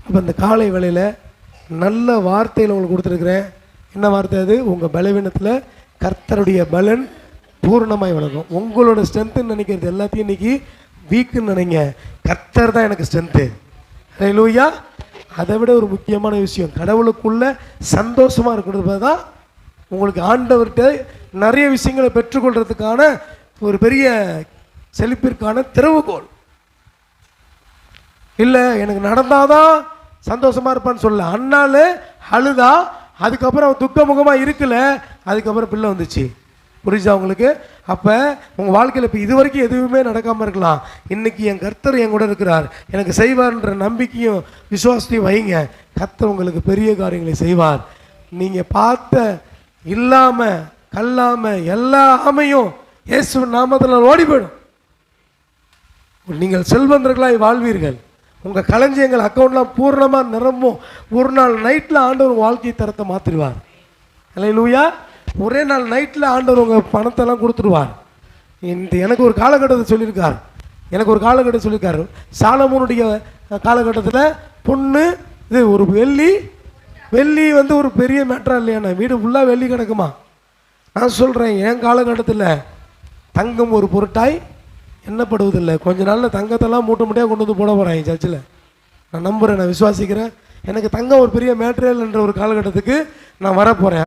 அப்போ இந்த காலை வேளையில் நல்ல வார்த்தையில் உங்களுக்கு கொடுத்துருக்குறேன். என்ன வார்த்தை அது? உங்கள் பலவீனத்தில் கர்த்தருடைய பலன் பூர்ணமாய் விளங்கும். உங்களோட ஸ்ட்ரென்த்துன்னு நினைக்கிறது எல்லாத்தையும் இன்றைக்கி வீக்குன்னு நினைங்க. கர்த்தர் தான் எனக்கு ஸ்ட்ரென்த்து. ஹல்லேலூயா. அதை விட ஒரு முக்கியமான விஷயம், கடவுளுக்குள்ள சந்தோஷமாக இருக்கிறது தான் உங்களுக்கு ஆண்டவர்கிட்ட நிறைய விஷயங்களை பெற்றுக்கொள்கிறதுக்கான ஒரு பெரிய செழிப்பிற்கான திறவுகோல். இல்லை எனக்கு நடந்தாதான் சந்தோஷமாக இருப்பான்னு சொல்ல. அண்ணால் அழுதா, அதுக்கப்புறம் துக்க முகமாக இருக்கல, அதுக்கப்புறம் பிள்ளை வந்துச்சு. புரிஞ்சா உங்களுக்கு? அப்போ உங்கள் வாழ்க்கையில் இப்போ இது வரைக்கும் எதுவுமே நடக்காமல் இருக்கலாம். இன்றைக்கி என் கர்த்தர் என் கூட இருக்கிறார், எனக்கு செய்வார்ன்ற நம்பிக்கையும் விசுவாசத்தையும் வைங்க. கர்த்தர் உங்களுக்கு பெரிய காரியங்களை செய்வார். நீங்கள் பார்த்த இல்லாமல் கல்லாமல் எல்லா ஆமையும் இயேசு நாமத்தில் ஓடி போயிடும். நீங்கள் செல்வந்தர்களாய் வாழ்வீர்கள். உங்கள் களஞ்சியங்கள் அக்கௌண்ட்லாம் பூர்ணமாக நிரம்பும். ஒரு நாள் நைட்டில் ஆண்டவர் வாழ்க்கை தரத்தை மாற்றிடுவார். ஹல்லேலூயா. ஒரே நாள் நைட்டில் ஆண்டவர் உங்கள் பணத்தெல்லாம் கொடுத்துருவார். எனக்கு ஒரு காலகட்டத்தை சொல்லியிருக்காரு. சாலமோனுடைய காலகட்டத்தில் பொண்ணு இது ஒரு வெள்ளி வந்து ஒரு பெரிய மேட்டரா இல்லையா? வீடு ஃபுல்லாக வெள்ளி கிடக்குமா? நான் சொல்கிறேன், என் காலகட்டத்தில் தங்கம் ஒரு பொருட்டாய் எண்ணப்படுவதில்லை. கொஞ்ச நாளில் தங்கத்தெல்லாம் மூட்டை மூட்டையாக கொண்டு வந்து போட போகிறேன் என் சர்ச்சில். நான் நம்புகிறேன், நான் விசுவாசிக்கிறேன். எனக்கு தங்கம் ஒரு பெரிய மேட்டரியல் என்ற ஒரு காலகட்டத்துக்கு நான் வரப்போகிறேன்.